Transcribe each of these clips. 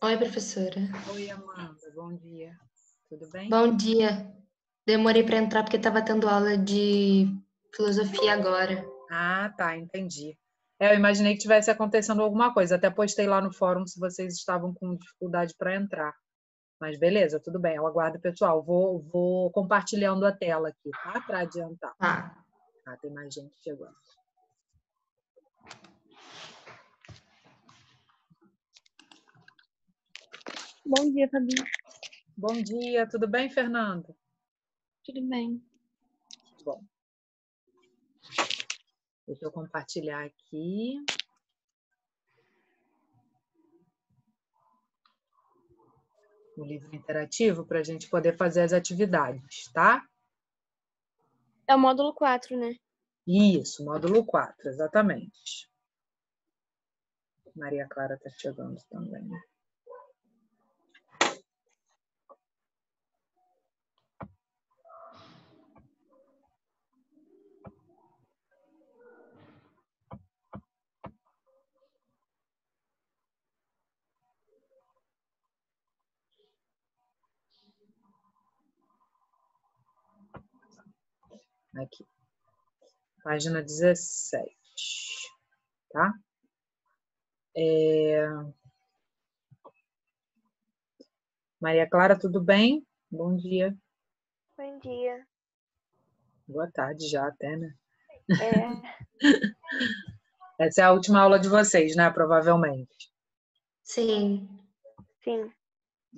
Oi, professora. Oi, Amanda, bom dia. Tudo bem? Bom dia. Demorei para entrar porque estava tendo aula de filosofia agora. Ah, tá, entendi. Eu imaginei que tivesse acontecendo alguma coisa. Até postei lá no fórum se vocês estavam com dificuldade para entrar. Mas beleza, tudo bem. Eu aguardo, pessoal. Vou compartilhando a tela aqui, tá? Para adiantar. Tá. Ah, tem mais gente chegando. Bom dia, Fabi. Bom dia, tudo bem, Fernanda? Tudo bem? Bom. Deixa eu compartilhar aqui. O livro interativo para a gente poder fazer as atividades, tá? É o módulo 4, né? Isso, módulo 4, exatamente. Maria Clara está chegando também. Aqui. Página 17, tá? Maria Clara, tudo bem? Bom dia. Bom dia. Boa tarde já até, né? É. Essa é a última aula de vocês, né? Provavelmente. Sim. Sim.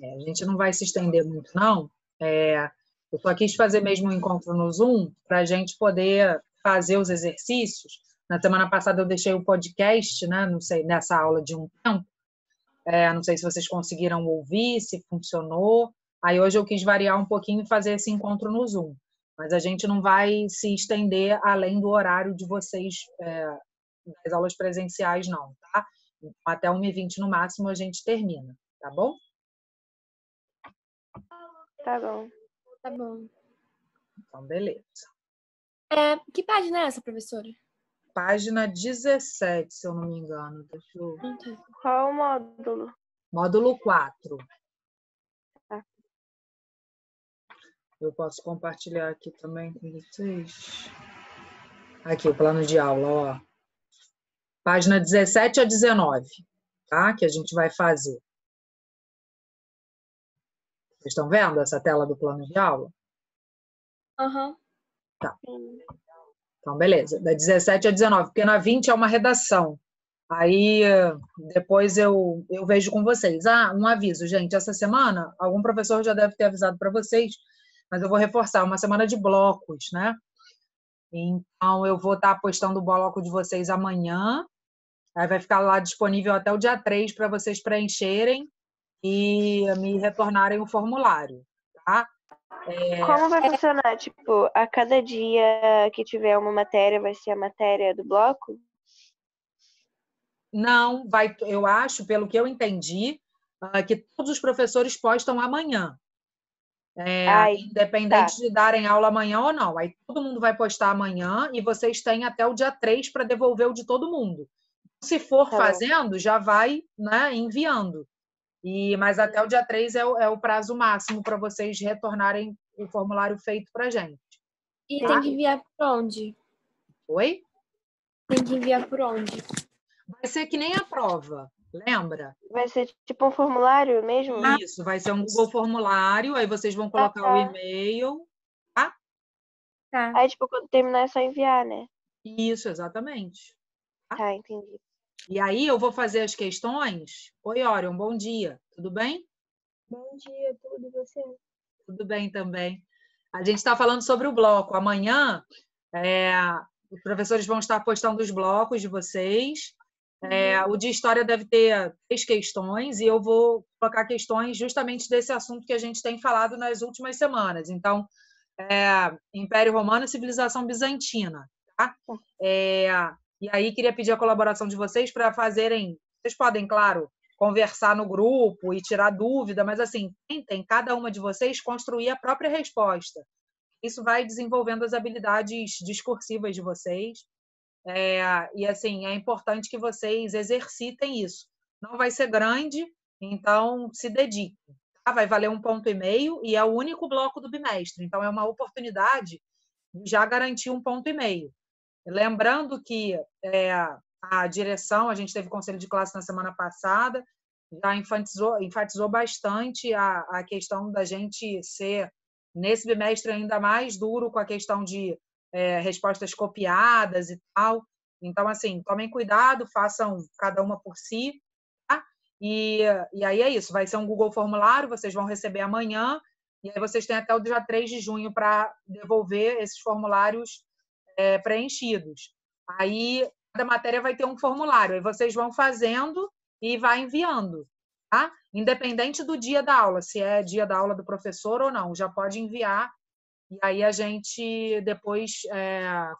A gente não vai se estender muito, não. Eu só quis fazer mesmo um encontro no Zoom para a gente poder fazer os exercícios. Na semana passada eu deixei o podcast, né? Não sei, nessa aula de um tempo. Não sei se vocês conseguiram ouvir, se funcionou. Aí hoje eu quis variar um pouquinho e fazer esse encontro no Zoom. Mas a gente não vai se estender além do horário de vocês das aulas presenciais, não, tá? Então, até 1h20 no máximo a gente termina, tá bom? Tá bom. Tá bom. Então, beleza. Que página é essa, professora? Página 17, se eu não me engano. Deixa eu... Qual o módulo? Módulo 4. Tá. Eu posso compartilhar aqui também com vocês. Aqui, o plano de aula, ó. Página 17 a 19, tá? Que a gente vai fazer. Vocês estão vendo essa tela do plano de aula? Aham. Tá. Então, beleza. Da 17 a 19, porque na 20 é uma redação. Aí, depois eu vejo com vocês. Um aviso, gente. Essa semana, algum professor já deve ter avisado para vocês, mas eu vou reforçar, uma semana de blocos, né? Então, eu vou estar postando o bloco de vocês amanhã. Aí vai ficar lá disponível até o dia 3 para vocês preencherem e me retornarem o formulário, tá? Como vai funcionar? Tipo, a cada dia que tiver uma matéria, vai ser a matéria do bloco? Não, vai, eu acho, pelo que eu entendi, que todos os professores postam amanhã. Independente de darem aula amanhã ou não. Aí todo mundo vai postar amanhã e vocês têm até o dia 3 para devolver o de todo mundo. Se for fazendo, já vai, né, enviando. Mas até o dia 3 é o prazo máximo para vocês retornarem o formulário feito para a gente. E tem que enviar por onde? Oi? Tem que enviar por onde? Vai ser que nem a prova, lembra? Vai ser tipo um formulário mesmo? Isso, vai ser um Google Formulário, aí vocês vão colocar o e-mail, tá? Tá. Aí, tipo, quando terminar é só enviar, né? Isso, exatamente. Tá, entendi. E aí eu vou fazer as questões. Oi, Orion, bom dia. Tudo bem? Bom dia, tudo e você? Tudo bem também. A gente está falando sobre o bloco. Amanhã, os professores vão estar postando os blocos de vocês. O de história deve ter 3 questões e eu vou colocar questões justamente desse assunto que a gente tem falado nas últimas semanas. Então, Império Romano e Civilização Bizantina. Tá? E aí, queria pedir a colaboração de vocês para fazerem... Vocês podem, claro, conversar no grupo e tirar dúvida, mas, assim, tentem, cada uma de vocês, construir a própria resposta. Isso vai desenvolvendo as habilidades discursivas de vocês. E, assim, é importante que vocês exercitem isso. Não vai ser grande, então se dediquem. Tá? Vai valer 1,5 ponto e é o único bloco do bimestre. Então, é uma oportunidade de já garantir 1,5 ponto. Lembrando que a direção, a gente teve conselho de classe na semana passada, já enfatizou bastante a questão da gente ser, nesse bimestre, ainda mais duro com a questão de respostas copiadas e tal. Então, assim, tomem cuidado, façam cada uma por si, tá? E aí é isso, vai ser um Google Formulário, vocês vão receber amanhã, e aí vocês têm até o dia 3 de junho para devolver esses formulários preenchidos. Aí, cada matéria vai ter um formulário, aí vocês vão fazendo e vai enviando, tá? Independente do dia da aula, se é dia da aula do professor ou não, já pode enviar, e aí a gente depois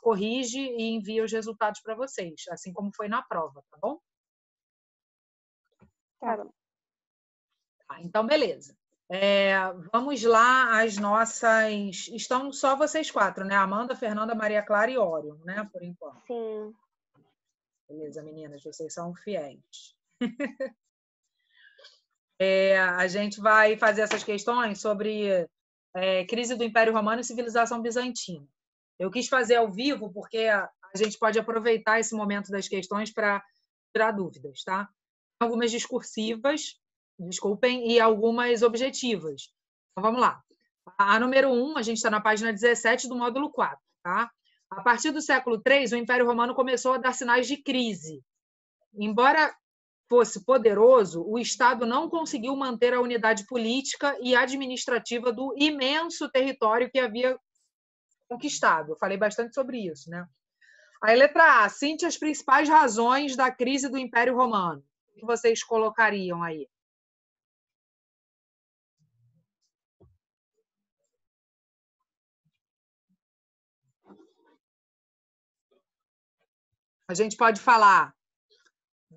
corrige e envia os resultados para vocês, assim como foi na prova, tá bom? Tá bom. Tá, então, beleza. Vamos lá, as nossas... Estão só vocês 4, né? Amanda, Fernanda, Maria Clara e Orion, né? Por enquanto. Sim. Beleza, meninas, vocês são fiéis. A gente vai fazer essas questões sobre crise do Império Romano e civilização bizantina. Eu quis fazer ao vivo porque a gente pode aproveitar esse momento das questões para tirar dúvidas, tá? Algumas discursivas, desculpem, e algumas objetivas. Então, vamos lá. A número 1, a gente está na página 17 do módulo 4, tá? A partir do século III, o Império Romano começou a dar sinais de crise. Embora fosse poderoso, o Estado não conseguiu manter a unidade política e administrativa do imenso território que havia conquistado. Eu falei bastante sobre isso, né? Aí, letra A, cite as principais razões da crise do Império Romano. O que vocês colocariam aí? A gente pode falar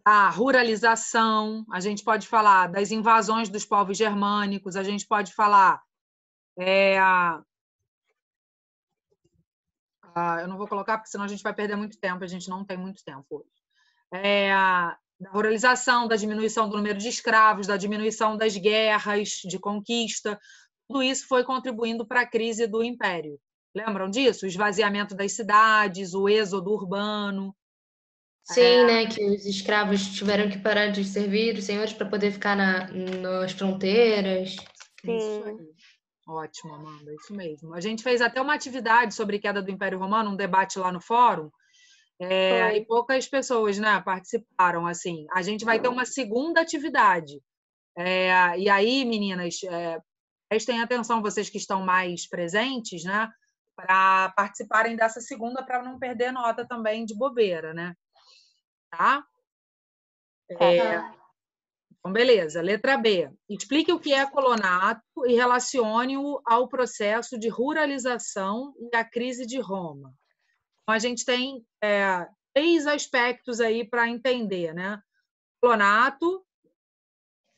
da ruralização, a gente pode falar das invasões dos povos germânicos, a gente pode falar... eu não vou colocar, porque senão a gente vai perder muito tempo, a gente não tem muito tempo hoje. Da ruralização, da diminuição do número de escravos, da diminuição das guerras de conquista, tudo isso foi contribuindo para a crise do Império. Lembram disso? O esvaziamento das cidades, o êxodo urbano. Sim, né? Que os escravos tiveram que parar de servir os senhores para poder ficar nas fronteiras. Isso aí. Ótimo, Amanda, isso mesmo. A gente fez até uma atividade sobre queda do Império Romano, um debate lá no fórum, e poucas pessoas, né, participaram. Assim. A gente vai ter uma segunda atividade. E aí, meninas, prestem atenção, vocês que estão mais presentes, né, para participarem dessa segunda, para não perder nota também de bobeira, né? Tá? Então, beleza. Letra B. Explique o que é colonato e relacione-o ao processo de ruralização e à crise de Roma. Então, a gente tem 3 aspectos aí para entender, né? Colonato,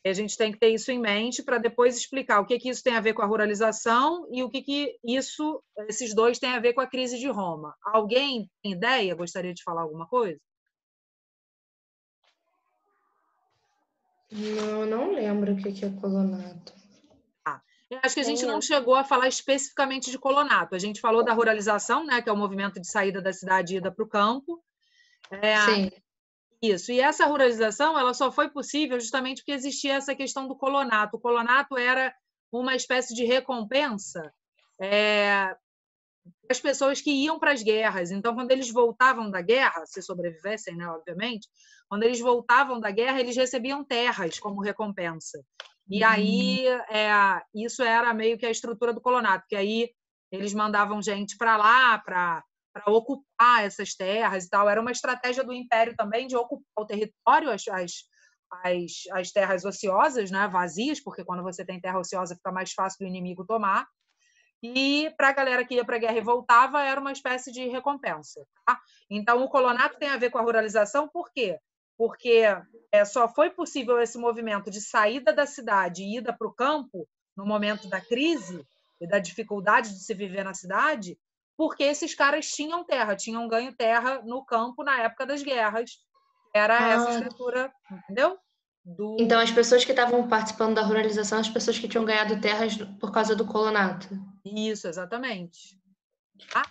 a gente tem que ter isso em mente para depois explicar o que isso tem a ver com a ruralização e o que esses dois têm a ver com a crise de Roma. Alguém tem ideia? Gostaria de falar alguma coisa? Não lembro o que é colonato. Eu acho que a gente não chegou a falar especificamente de colonato. A gente falou da ruralização, né, que é o movimento de saída da cidade e ida para o campo. Sim. Isso. E essa ruralização ela só foi possível justamente porque existia essa questão do colonato. O colonato era uma espécie de recompensa as pessoas que iam para as guerras. Então, quando eles voltavam da guerra, se sobrevivessem, né, obviamente, quando eles voltavam da guerra, eles recebiam terras como recompensa. E aí, isso era meio que a estrutura do colonato, que aí eles mandavam gente para lá para ocupar essas terras e tal. Era uma estratégia do Império também de ocupar o território, as terras ociosas, né, vazias, porque quando você tem terra ociosa fica mais fácil do inimigo tomar. E para a galera que ia para a guerra e voltava, era uma espécie de recompensa. Tá? Então, o colonato tem a ver com a ruralização, por quê? Porque só foi possível esse movimento de saída da cidade e ida para o campo, no momento da crise, e da dificuldade de se viver na cidade, porque esses caras tinham terra, tinham ganho terra no campo na época das guerras. Era essa estrutura, entendeu? Então, as pessoas que estavam participando da ruralização, as pessoas que tinham ganhado terras por causa do colonato. Isso, exatamente. Tá?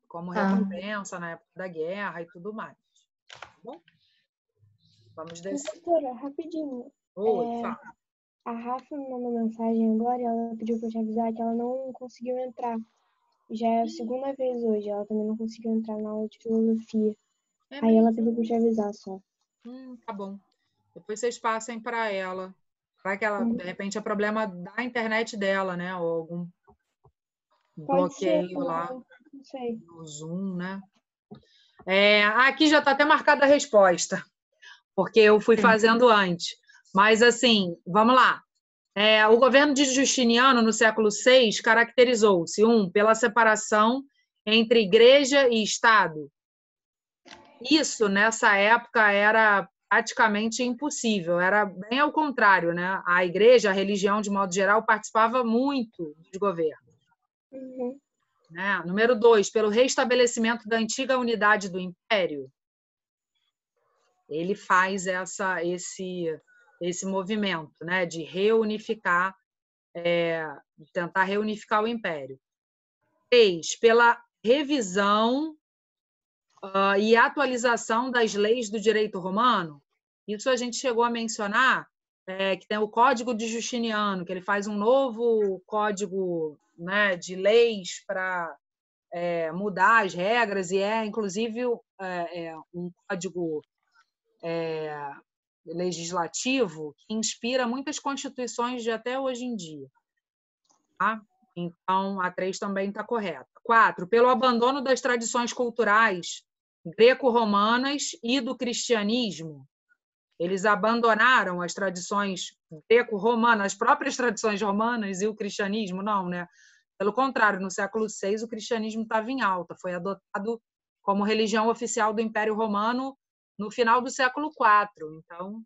Como recompensa na época da guerra e tudo mais. Tá bom? Vamos descer. Doutora, rapidinho. Oi, fala. A Rafa me mandou mensagem agora e ela pediu para eu te avisar que ela não conseguiu entrar. Já é a segunda vez hoje. Ela também não conseguiu entrar na aula de filosofia. Aí ela pediu para eu te avisar só. Tá bom. Depois vocês passem para ela. Vai que ela, de repente, é problema da internet dela, né? Ou algum bloqueio lá Não sei. no Zoom, né? Aqui já está até marcada a resposta, porque eu fui fazendo antes. Mas, assim, vamos lá. O governo de Justiniano, no século VI, caracterizou-se, pela separação entre igreja e Estado. Isso, nessa época, era praticamente impossível, era bem ao contrário, né? A igreja, a religião, de modo geral, participava muito dos governos. Né? Número 2, pelo restabelecimento da antiga unidade do Império. Ele faz esse movimento, né, de reunificar, de tentar reunificar o Império. 3, pela revisão e atualização das leis do direito romano. Isso a gente chegou a mencionar, que tem o Código de Justiniano, que ele faz um novo código, né, de leis para mudar as regras, e inclusive, um código legislativo que inspira muitas constituições de até hoje em dia. Tá? Então, a 3 também está correta. 4, pelo abandono das tradições culturais greco-romanas e do cristianismo. Eles abandonaram as tradições greco-romanas, as próprias tradições romanas e o cristianismo, não, né? Pelo contrário, no século VI, o cristianismo estava em alta, foi adotado como religião oficial do Império Romano no final do século IV. Então,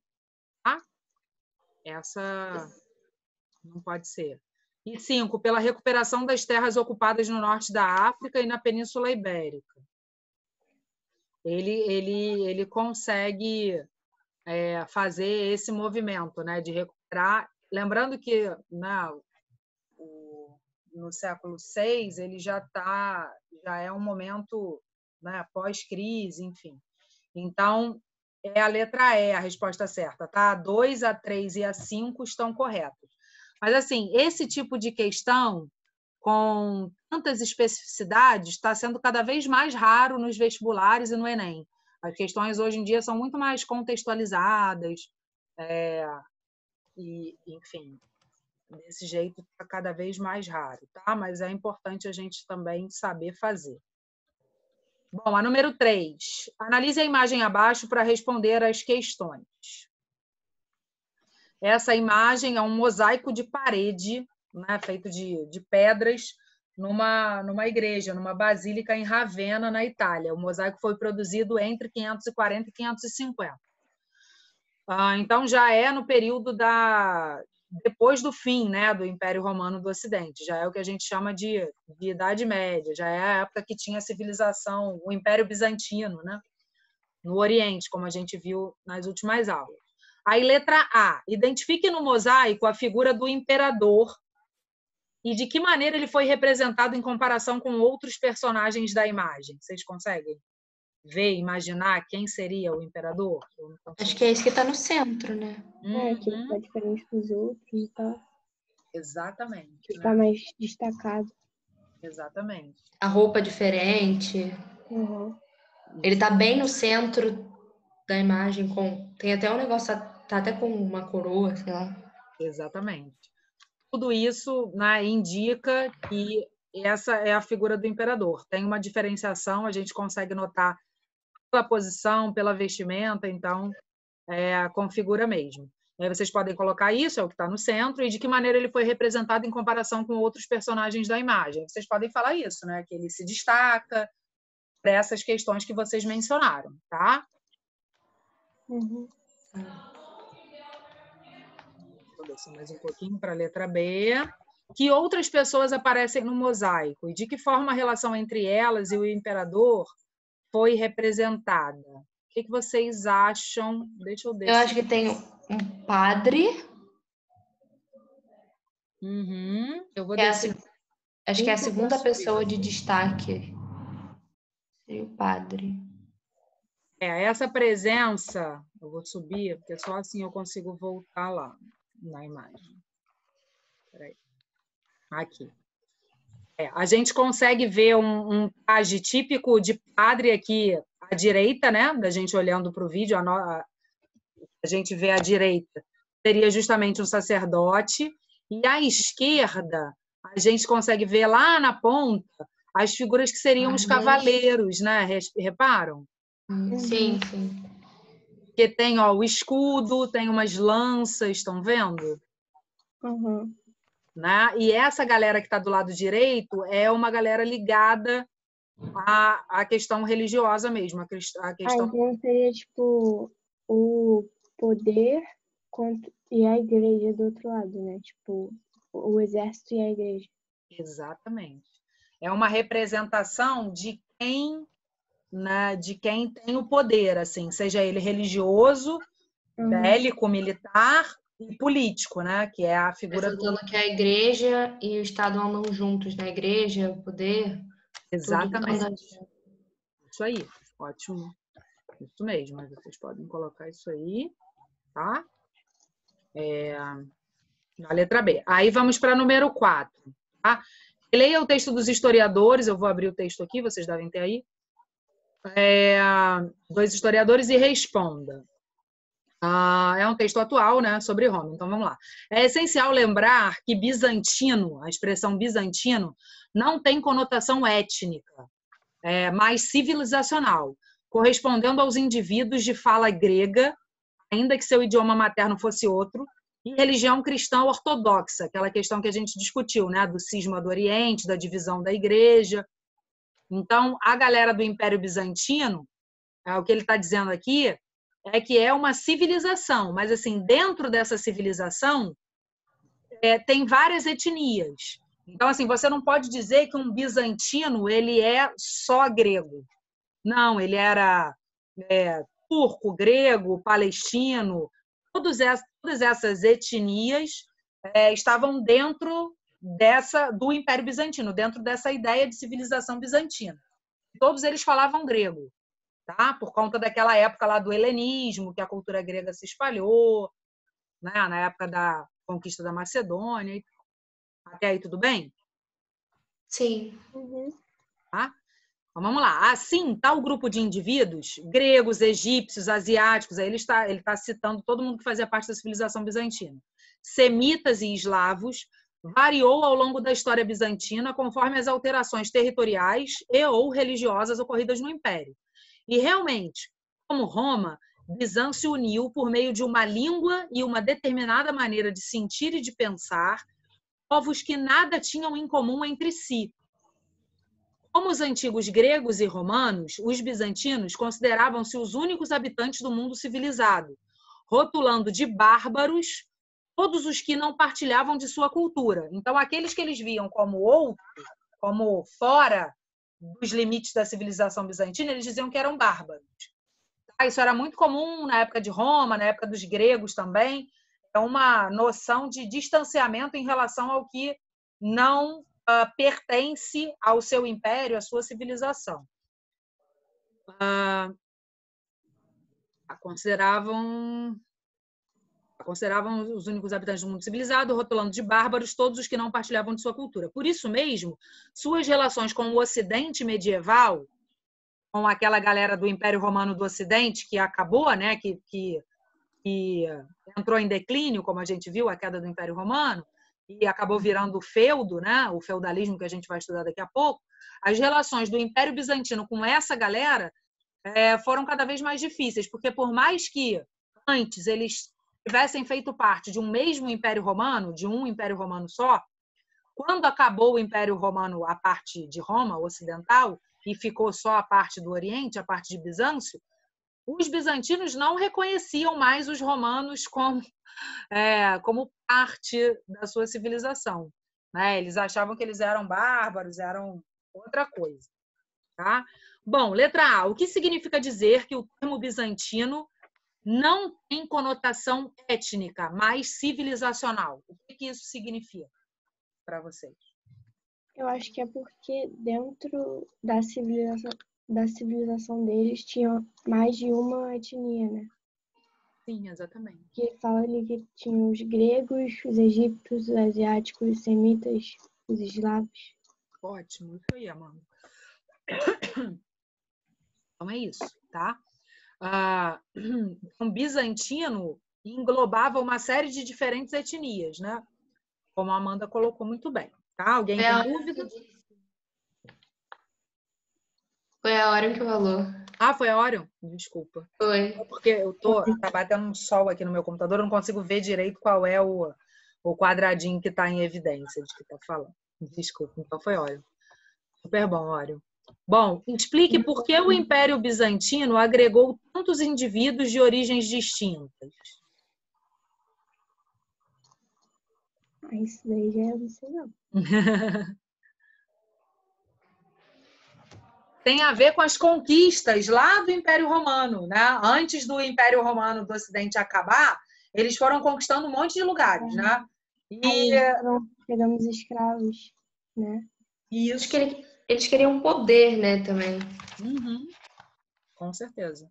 tá? Essa não pode ser. E 5, pela recuperação das terras ocupadas no norte da África e na Península Ibérica. Ele consegue fazer esse movimento, né, de recuperar. Lembrando que, né, no século VI ele já é um momento, né, pós-crise, enfim. Então, é a letra E a resposta certa, tá? A 2, a 3 e a 5 estão corretas. Mas, assim, esse tipo de questão, com tantas especificidades, está sendo cada vez mais raro nos vestibulares e no Enem. As questões, hoje em dia, são muito mais contextualizadas, e, enfim, desse jeito está cada vez mais raro, tá? Mas é importante a gente também saber fazer. Bom, a número 3. Analise a imagem abaixo para responder às questões. Essa imagem é um mosaico de parede, né, feito de pedras, numa igreja, numa basílica em Ravenna, na Itália. O mosaico foi produzido entre 540 e 550. Então, já é no período depois do fim, né, do Império Romano do Ocidente. Já é o que a gente chama de Idade Média, já é a época que tinha a civilização, o Império Bizantino, né, no Oriente, como a gente viu nas últimas aulas. Aí, letra A. Identifique no mosaico a figura do imperador e de que maneira ele foi representado em comparação com outros personagens da imagem. Vocês conseguem ver, imaginar quem seria o imperador? Acho que é esse que está no centro, né? Que ele está diferente dos outros e tal. Exatamente. Que está mais destacado. Exatamente. A roupa diferente. Ele está bem no centro da imagem, tem até um negócio, tá até com uma coroa, sei lá. Exatamente. Tudo isso, né, indica que essa é a figura do imperador. Tem uma diferenciação, a gente consegue notar pela posição, pela vestimenta, então configura mesmo. Aí vocês podem colocar isso, é o que está no centro, e de que maneira ele foi representado em comparação com outros personagens da imagem. Vocês podem falar isso, né, que ele se destaca para essas questões que vocês mencionaram, tá? Vou descer mais um pouquinho para a letra B. que outras pessoas aparecem no mosaico e de que forma a relação entre elas e o imperador foi representada. O que vocês acham? Deixa eu Eu acho que tem um padre. Eu vou descer. Acho que é a segunda pessoa de destaque. Seria o padre. Essa presença, eu vou subir, porque só assim eu consigo voltar lá na imagem. Peraí. Aqui. A gente consegue ver um traje típico de padre aqui à direita, né? Da gente olhando para o vídeo, a gente vê à direita, seria justamente um sacerdote, e à esquerda, a gente consegue ver lá na ponta as figuras que seriam os cavaleiros, né? Reparam? Sim, sim. Porque tem o escudo, tem umas lanças, estão vendo? Né? E essa galera que está do lado direito é uma galera ligada à questão religiosa mesmo. A questão... então seria tipo o poder e a igreja do outro lado, né? Tipo, o exército e a igreja. Exatamente. É uma representação de quem, né, de quem tem o poder, assim, seja ele religioso, bélico, militar e político, né? Que é a figura do... que a igreja e o Estado andam juntos, né? A igreja, o poder. Exatamente. Isso aí, ótimo. Isso mesmo, mas vocês podem colocar isso aí, tá? Na letra B. Aí vamos para número 4, tá? Leia o texto dos historiadores, eu vou abrir o texto aqui, vocês devem ter aí. Dois historiadores e responda. É um texto atual, né, sobre Roma, então vamos lá. É essencial lembrar que bizantino, a expressão bizantino, não tem conotação étnica, mas civilizacional, correspondendo aos indivíduos de fala grega, ainda que seu idioma materno fosse outro, e religião cristã ortodoxa, aquela questão que a gente discutiu, né, do cisma do Oriente, da divisão da igreja. Então, a galera do Império Bizantino, o que ele está dizendo aqui é que é uma civilização, mas assim, dentro dessa civilização tem várias etnias. Então, assim, você não pode dizer que um bizantino ele é só grego. Não, ele era turco, grego, palestino, todas essas etnias estavam dentro do Império Bizantino, dentro dessa ideia de civilização bizantina. Todos eles falavam grego, tá? Por conta daquela época lá do helenismo, que a cultura grega se espalhou, né? Na época da conquista da Macedônia. Até aí tudo bem? Sim. Tá? Então, vamos lá. Assim, tal grupo de indivíduos, gregos, egípcios, asiáticos, aí ele está citando todo mundo que fazia parte da civilização bizantina, semitas e eslavos, variou ao longo da história bizantina conforme as alterações territoriais e ou religiosas ocorridas no Império. E realmente, como Roma, Bizâncio uniu por meio de uma língua e uma determinada maneira de sentir e de pensar povos que nada tinham em comum entre si. Como os antigos gregos e romanos, os bizantinos consideravam-se os únicos habitantes do mundo civilizado, rotulando de bárbaros todos os que não partilhavam de sua cultura. Então, aqueles que eles viam como outro, como fora dos limites da civilização bizantina, eles diziam que eram bárbaros. Isso era muito comum na época de Roma, na época dos gregos também. É uma noção de distanciamento em relação ao que não pertence ao seu império, à sua civilização. Consideravam os únicos habitantes do mundo civilizado, rotulando de bárbaros todos os que não partilhavam de sua cultura. Por isso mesmo, suas relações com o Ocidente medieval, com aquela galera do Império Romano do Ocidente, que acabou, né, que entrou em declínio, como a gente viu, a queda do Império Romano, e acabou virando o feudo, né, o feudalismo que a gente vai estudar daqui a pouco, as relações do Império Bizantino com essa galera foram cada vez mais difíceis, porque por mais que antes eles tivessem feito parte de um mesmo Império Romano, de um Império Romano só, quando acabou o Império Romano, a parte de Roma, ocidental, e ficou só a parte do Oriente, a parte de Bizâncio, os bizantinos não reconheciam mais os romanos como parte da sua civilização. né? Eles achavam que eles eram bárbaros, eram outra coisa, tá? Bom, letra A. O que significa dizer que o termo bizantino não tem conotação étnica, mas civilizacional? O que isso significa para vocês? Eu acho que é porque dentro da civilização deles tinha mais de uma etnia, né? Sim, exatamente. Que fala ali que tinha os gregos, os egípcios, os asiáticos, os semitas, os eslavos. Ótimo, isso aí, Amanda. Então é isso, tá? Um bizantino englobava uma série de diferentes etnias, né? Como a Amanda colocou muito bem, tá? Alguém tem dúvida? Foi a hora que falou. Ah, foi a Orion? Desculpa. Foi. Porque tá batendo um sol aqui no meu computador, eu não consigo ver direito qual é o quadradinho que está em evidência de que está falando. Desculpa, então foi Orion. Super bom, Orion. Bom, explique por que o Império Bizantino agregou tantos indivíduos de origens distintas. Isso daí já não sei não. Tem a ver com as conquistas lá do Império Romano, né? Antes do Império Romano do Ocidente acabar, eles foram conquistando um monte de lugares, né? Aí foram pegando os escravos, né? Isso. Eles queriam poder, né, também. Uhum. Com certeza.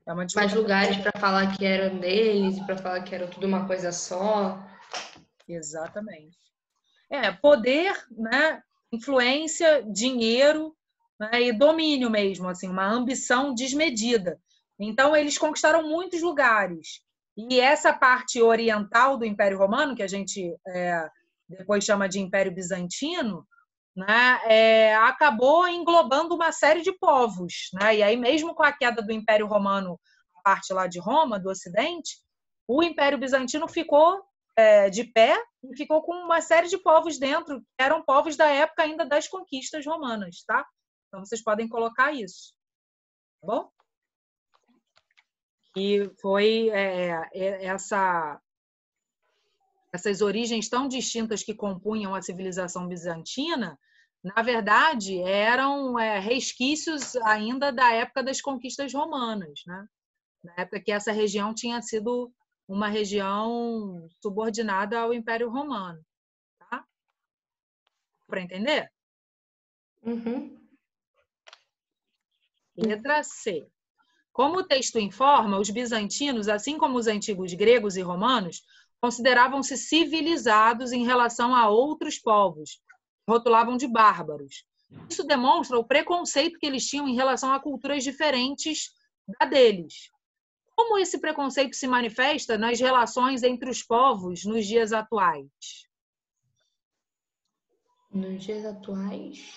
É uma Mais lugares para falar que eram deles e para falar que era tudo uma coisa só. Exatamente. Poder, né? Influência, dinheiro, né? E domínio mesmo, assim, uma ambição desmedida. Então, eles conquistaram muitos lugares. E essa parte oriental do Império Romano, que a gente depois chama de Império Bizantino, né? Acabou englobando uma série de povos, né? E aí, mesmo com a queda do Império Romano, a parte lá de Roma, do Ocidente, o Império Bizantino ficou de pé e ficou com uma série de povos dentro, que eram povos da época ainda das conquistas romanas, tá? Então, vocês podem colocar isso, tá bom? E foi essas origens tão distintas que compunham a civilização bizantina, na verdade, eram resquícios ainda da época das conquistas romanas, né? Na época que essa região tinha sido uma região subordinada ao Império Romano. Tá? Para entender? Uhum. Letra C. Como o texto informa, os bizantinos, assim como os antigos gregos e romanos, consideravam-se civilizados em relação a outros povos, rotulavam de bárbaros. Isso demonstra o preconceito que eles tinham em relação a culturas diferentes da deles. Como esse preconceito se manifesta nas relações entre os povos nos dias atuais? Nos dias atuais?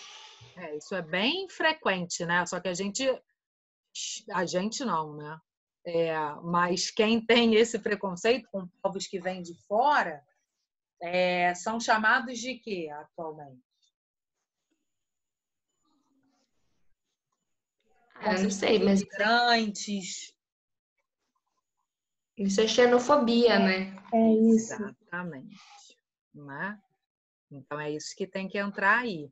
Isso é bem frequente, né? Só que a gente não, né? Mas quem tem esse preconceito com povos que vêm de fora são chamados de quê atualmente? Eu não sei, mas imigrantes. Isso é xenofobia, né? É isso. Exatamente. Né? Então é isso que tem que entrar aí.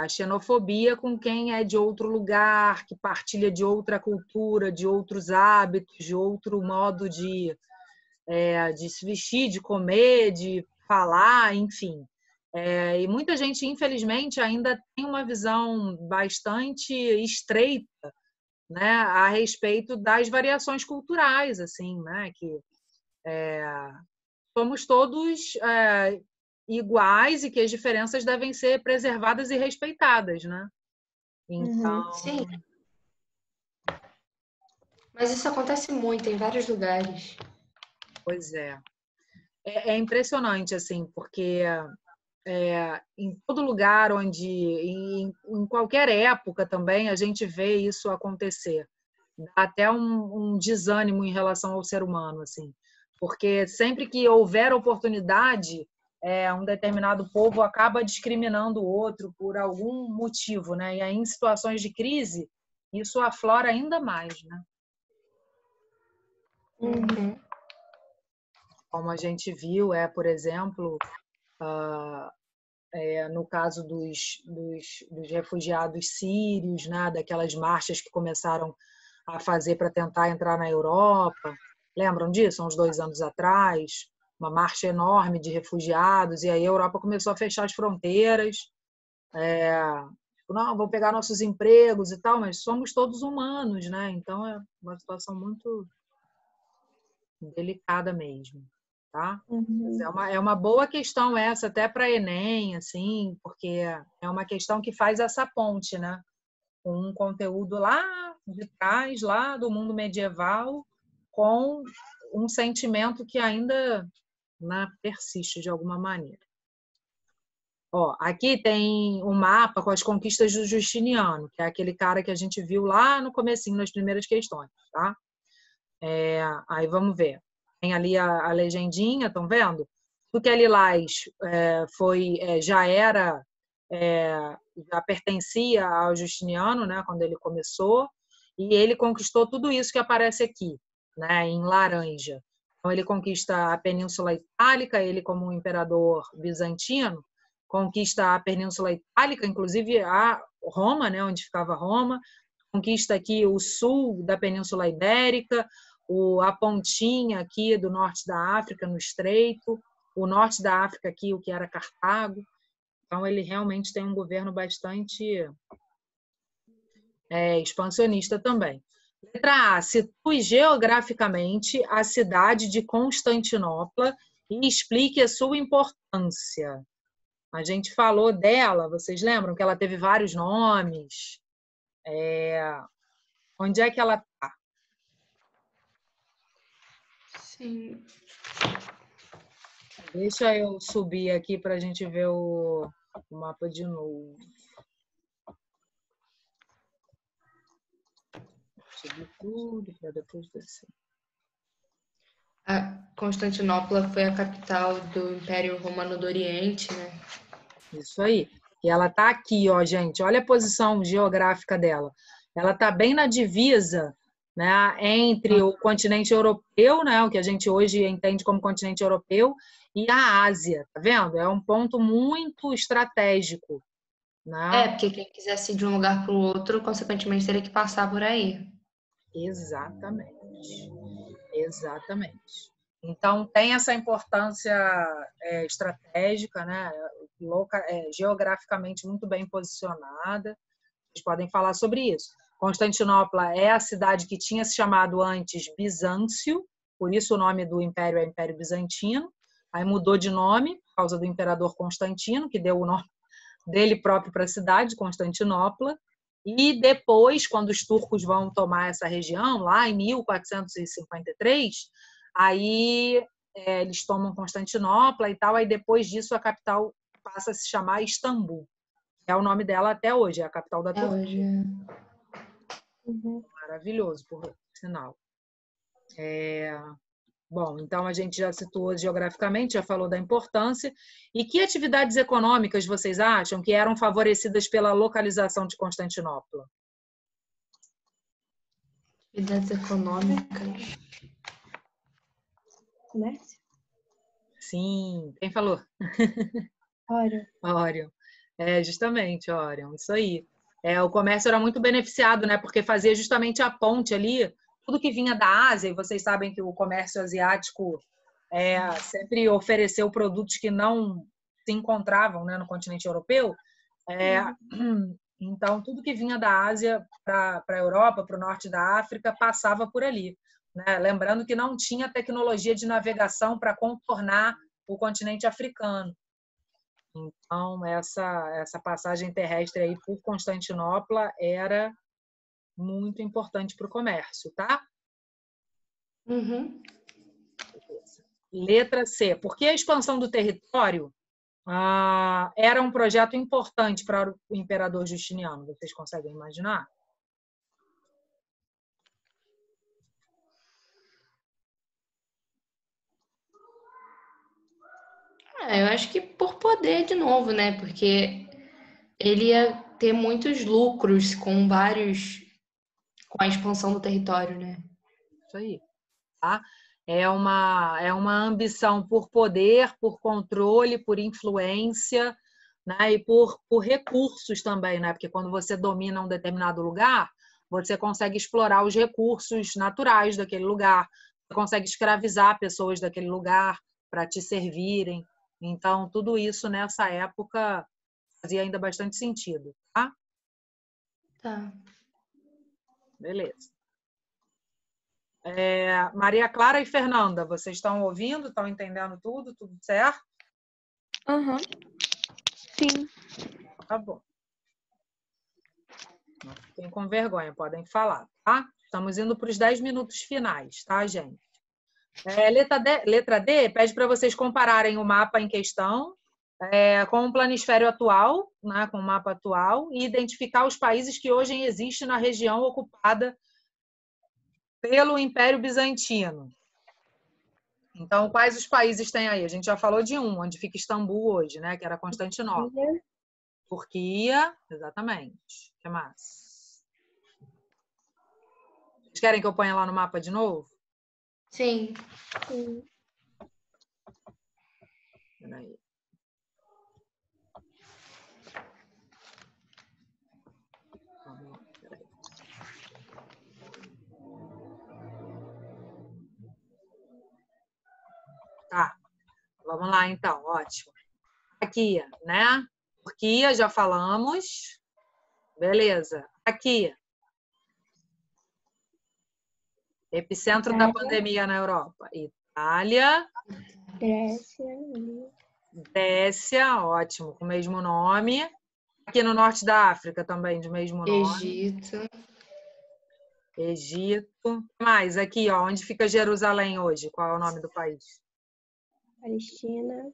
A xenofobia com quem é de outro lugar, que partilha de outra cultura, de outros hábitos, de outro modo de se vestir, de comer, de falar, enfim. E muita gente, infelizmente, ainda tem uma visão bastante estreita, né, a respeito das variações culturais, assim, né, que somos todos iguais e que as diferenças devem ser preservadas e respeitadas, né? Então, sim. Mas isso acontece muito em vários lugares. Pois é. É impressionante, assim, porque em todo lugar em qualquer época também, a gente vê isso acontecer. Dá até um desânimo em relação ao ser humano, assim. Porque sempre que houver oportunidade, um determinado povo acaba discriminando o outro por algum motivo, né? E aí, em situações de crise, isso aflora ainda mais, né? Uhum. Como a gente viu, por exemplo, no caso dos refugiados sírios, né, daquelas marchas que começaram a fazer para tentar entrar na Europa. Lembram disso? Há uns 2 anos atrás, uma marcha enorme de refugiados, e aí a Europa começou a fechar as fronteiras. Não, vão pegar nossos empregos e tal, mas somos todos humanos, né? Então é uma situação muito delicada mesmo, tá? Uhum. É uma boa questão essa, até para Enem, assim, porque é uma questão que faz essa ponte, né? Com um conteúdo lá de trás, lá do mundo medieval, com um sentimento que ainda, né, persiste de alguma maneira. Ó, aqui tem um mapa com as conquistas do Justiniano, que é aquele cara que a gente viu lá no comecinho, nas primeiras questões, tá? Aí vamos ver. Tem ali a legendinha, estão vendo? Tudo que é lilás já pertencia ao Justiniano, né, quando ele começou, e ele conquistou tudo isso que aparece aqui, né, em laranja. Então ele conquista a Península Itálica, ele como um imperador bizantino, conquista a Península Itálica, inclusive a Roma, né, onde ficava Roma, conquista aqui o sul da Península Ibérica, a pontinha aqui do norte da África, no Estreito, o norte da África aqui, o que era Cartago. Então, ele realmente tem um governo bastante expansionista também. Letra A. Situe geograficamente a cidade de Constantinopla e explique a sua importância. A gente falou dela, vocês lembram que ela teve vários nomes? Onde é que ela está? Sim. Deixa eu subir aqui para a gente ver o mapa de novo. Subir tudo para depois descer. A Constantinopla foi a capital do Império Romano do Oriente, né? Isso aí. E ela está aqui, ó, gente. Olha a posição geográfica dela. Ela está bem na divisa, né, entre o continente europeu, né, o que a gente hoje entende como continente europeu, e a Ásia. Tá vendo? É um ponto muito estratégico, né? Porque quem quisesse ir de um lugar para o outro, consequentemente, teria que passar por aí. Exatamente. Exatamente. Então, tem essa importância estratégica, né? Geograficamente muito bem posicionada. Vocês podem falar sobre isso. Constantinopla é a cidade que tinha se chamado antes Bizâncio, por isso o nome do império é Império Bizantino. Aí mudou de nome por causa do imperador Constantino, que deu o nome dele próprio para a cidade, Constantinopla. E depois, quando os turcos vão tomar essa região, lá em 1453, aí eles tomam Constantinopla e tal, aí depois disso a capital passa a se chamar Istambul. É o nome dela até hoje, é a capital da Turquia. Hoje. Uhum. Maravilhoso, por sinal. Bom, então a gente já situou geograficamente, já falou da importância. E que atividades econômicas vocês acham que eram favorecidas pela localização de Constantinopla? Atividades econômicas. Comércio? Sim, quem falou? Ório. Justamente, Orion, isso aí. O comércio era muito beneficiado, né? Porque fazia justamente a ponte ali, tudo que vinha da Ásia, e vocês sabem que o comércio asiático sempre ofereceu produtos que não se encontravam, né, no continente europeu. Então, tudo que vinha da Ásia para a Europa, para o norte da África, passava por ali, né? Lembrando que não tinha tecnologia de navegação para contornar o continente africano. Então, essa passagem terrestre aí por Constantinopla era muito importante para o comércio, tá? Uhum. Letra C. Por que a expansão do território era um projeto importante para o imperador Justiniano? Vocês conseguem imaginar? Eu acho que por poder de novo, né? Porque ele ia ter muitos lucros com a expansão do território, né? Isso aí. Tá? é uma ambição por poder, por controle, por influência, né? E por recursos também, né? Porque quando você domina um determinado lugar, você consegue explorar os recursos naturais daquele lugar, você consegue escravizar pessoas daquele lugar para te servirem. Então, tudo isso nessa época fazia ainda bastante sentido, tá? Tá. Beleza. Maria Clara e Fernanda, vocês estão ouvindo? Estão entendendo tudo? Tudo certo? Aham. Sim. Tá bom. Não fiquem com vergonha, podem falar, tá? Estamos indo para os 10 minutos finais, tá, gente? Letra D pede para vocês compararem o mapa em questão com o planisfério atual, né, com o mapa atual, e identificar os países que hoje existem na região ocupada pelo Império Bizantino. Então, quais os países tem aí? A gente já falou de um, onde fica Istambul hoje, né, que era Constantinopla. Turquia, exatamente. O que mais? Vocês querem que eu ponha lá no mapa de novo? Sim. Peraí. Tá, vamos lá então, ótimo. Aqui, né? Turquia, já falamos. Beleza. Aqui. Epicentro da pandemia na Europa. Itália. Grécia, ótimo, com o mesmo nome. Aqui no norte da África também, de mesmo nome. Egito. O que mais? Aqui, ó, onde fica Jerusalém hoje? Qual é o nome do país? Palestina.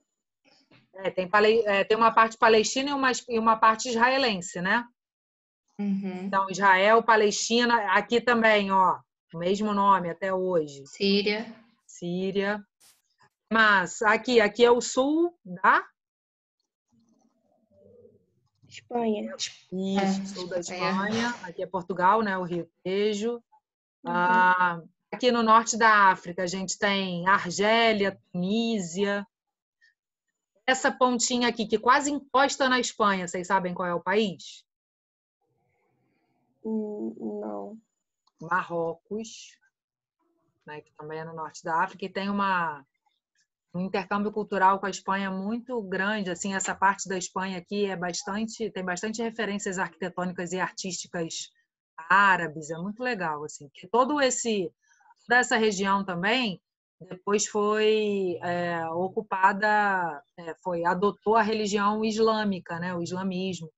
Tem uma parte palestina e uma parte israelense, né? Uhum. Então, Israel, Palestina, aqui também, ó, o mesmo nome até hoje. Síria. Mas aqui é o sul da Espanha. Isso, sul da Espanha. Aqui é Portugal, né? O Rio Tejo. Aqui no norte da África, a gente tem Argélia, Tunísia. Essa pontinha aqui, que quase encosta na Espanha, vocês sabem qual é o país? Não. Marrocos, né, que também é no norte da África, e tem um intercâmbio cultural com a Espanha muito grande. Assim, essa parte da Espanha aqui tem bastante referências arquitetônicas e artísticas árabes, é muito legal, assim, porque toda essa região também depois foi ocupada, adotou a religião islâmica, né, o islamismo.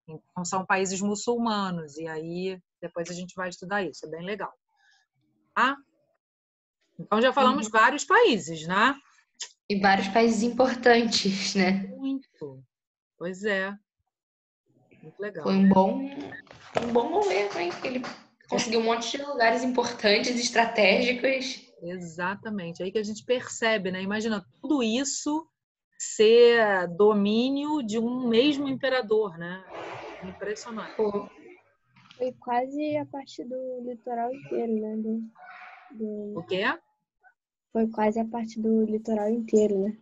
Então, são países muçulmanos, e aí depois a gente vai estudar isso, é bem legal. Tá? Então, já falamos vários países, né? E vários países importantes, né? Muito. Pois é. Muito legal. Foi um bom momento, hein? Ele conseguiu um monte de lugares importantes, estratégicos. Exatamente. Aí que a gente percebe, né? Imagina tudo isso ser domínio de um mesmo imperador, né? Impressionante. Foi quase a parte do litoral inteiro, né? O quê? Foi quase a parte do litoral inteiro, né?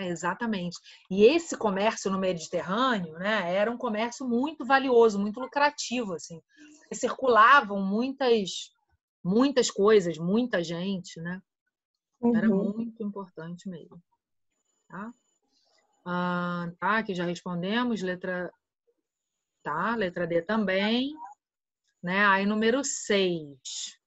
Exatamente. E esse comércio no Mediterrâneo, né, era um comércio muito valioso, muito lucrativo, assim. Circulavam muitas coisas, muita gente, né? Era muito importante mesmo. Tá? Tá, aqui já respondemos. Letra D também. Né? Aí, número 6.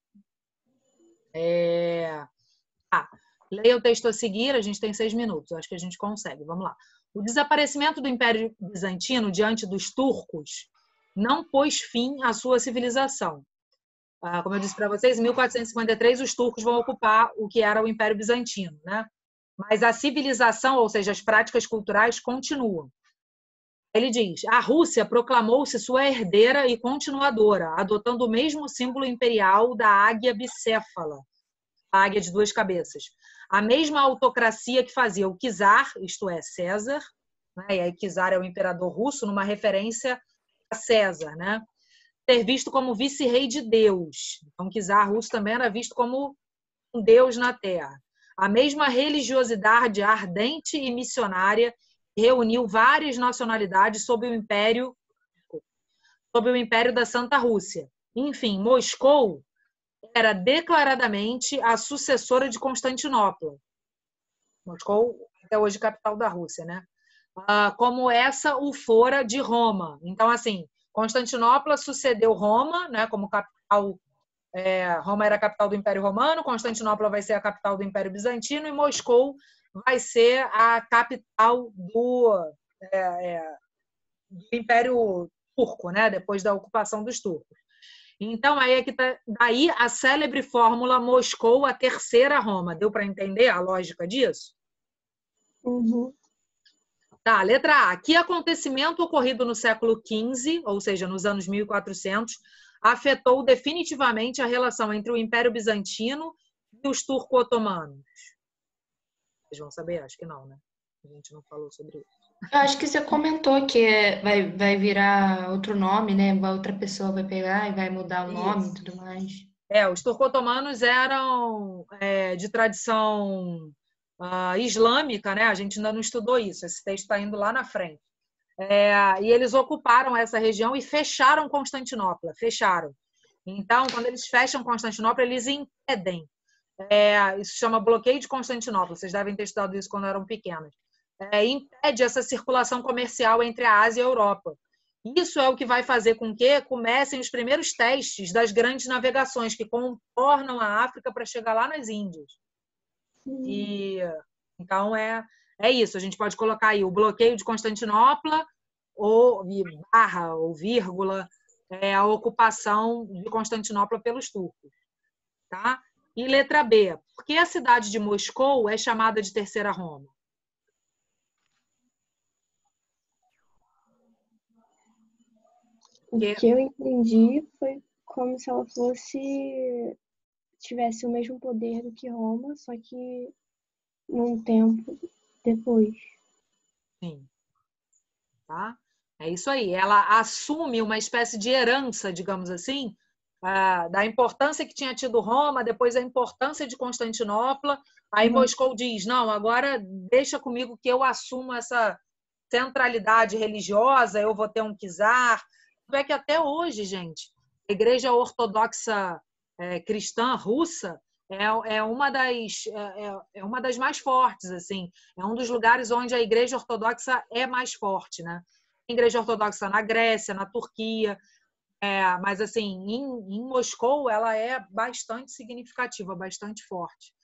Leia o texto a seguir, a gente tem 6 minutos, acho que a gente consegue, vamos lá. O desaparecimento do Império Bizantino diante dos turcos não pôs fim à sua civilização. Como eu disse para vocês, em 1453 os turcos vão ocupar o que era o Império Bizantino, né? Mas a civilização, ou seja, as práticas culturais, continuam. Ele diz, a Rússia proclamou-se sua herdeira e continuadora, adotando o mesmo símbolo imperial da águia bicéfala, a águia de 2 cabeças. A mesma autocracia que fazia o czar, isto é, César, né? E aí czar é o imperador russo, numa referência a César, né? Ser visto como vice-rei de Deus. Então, czar russo também era visto como um Deus na Terra. A mesma religiosidade ardente e missionária reuniu várias nacionalidades sob o Império da Santa Rússia. Enfim, Moscou era declaradamente a sucessora de Constantinopla. Moscou, até hoje, capital da Rússia, né? Como essa o fora de Roma. Então, assim, Constantinopla sucedeu Roma, né, como capital. Roma era a capital do Império Romano, Constantinopla vai ser a capital do Império Bizantino e Moscou vai ser a capital do Império Turco, né, depois da ocupação dos turcos. Então, aí é que tá, daí a célebre fórmula Moscou, a terceira Roma. Deu para entender a lógica disso? Uhum. Tá, letra A. Que acontecimento ocorrido no século XV, ou seja, nos anos 1400, afetou definitivamente a relação entre o Império Bizantino e os turco-otomanos? Vocês vão saber? Acho que não, né? A gente não falou sobre isso. Eu acho que você comentou que vai virar outro nome, né? Outra pessoa vai pegar e vai mudar o nome e tudo mais. Os turco-otomanos eram de tradição islâmica, né? A gente ainda não estudou isso, esse texto está indo lá na frente. E eles ocuparam essa região e fecharam Constantinopla, fecharam. Então, quando eles fecham Constantinopla, eles impedem. Isso se chama bloqueio de Constantinopla, vocês devem ter estudado isso quando eram pequenos. Impede essa circulação comercial entre a Ásia e a Europa. Isso é o que vai fazer com que comecem os primeiros testes das grandes navegações que contornam a África para chegar lá nas Índias. E então é isso. A gente pode colocar aí o bloqueio de Constantinopla ou barra ou vírgula a ocupação de Constantinopla pelos turcos, tá? E letra B. Por que a cidade de Moscou é chamada de Terceira Roma? O que eu entendi foi como se ela tivesse o mesmo poder do que Roma, só que num tempo depois. Sim. Tá? É isso aí. Ela assume uma espécie de herança, digamos assim, da importância que tinha tido Roma, depois a importância de Constantinopla. Aí Moscou diz, não, agora deixa comigo que eu assumo essa centralidade religiosa, eu vou ter um czar. É que até hoje, gente, a Igreja Ortodoxa cristã russa é uma das mais fortes, assim. É um dos lugares onde a Igreja Ortodoxa é mais forte, né? Tem Igreja Ortodoxa na Grécia, na Turquia, mas assim, em Moscou ela é bastante significativa, bastante forte.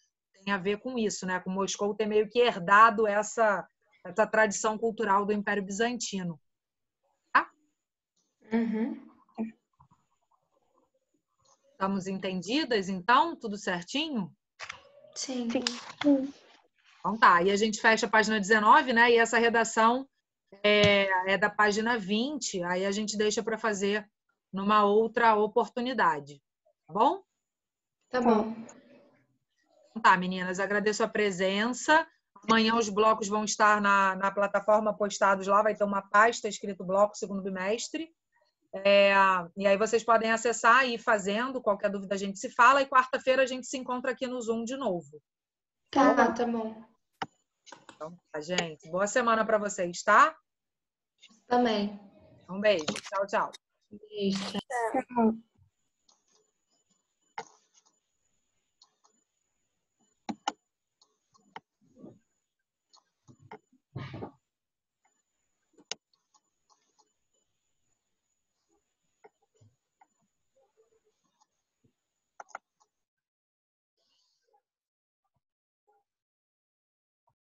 Tem a ver com isso, né? Com Moscou ter meio que herdado essa tradição cultural do Império Bizantino. Tá? Uhum. Estamos entendidas, então? Tudo certinho? Sim. Então tá, e a gente fecha a página 19, né? E essa redação é da página 20, aí a gente deixa para fazer numa outra oportunidade. Tá bom? Tá bom. Então tá, meninas, agradeço a presença. Amanhã os blocos vão estar na plataforma postados lá, vai ter uma pasta escrito bloco segundo bimestre. E aí vocês podem acessar e ir fazendo, qualquer dúvida a gente se fala, e quarta-feira a gente se encontra aqui no Zoom de novo. Tá bom. Então tá, gente. Boa semana para vocês, tá? Também. Um beijo. Tchau, tchau. Beijo. Tchau.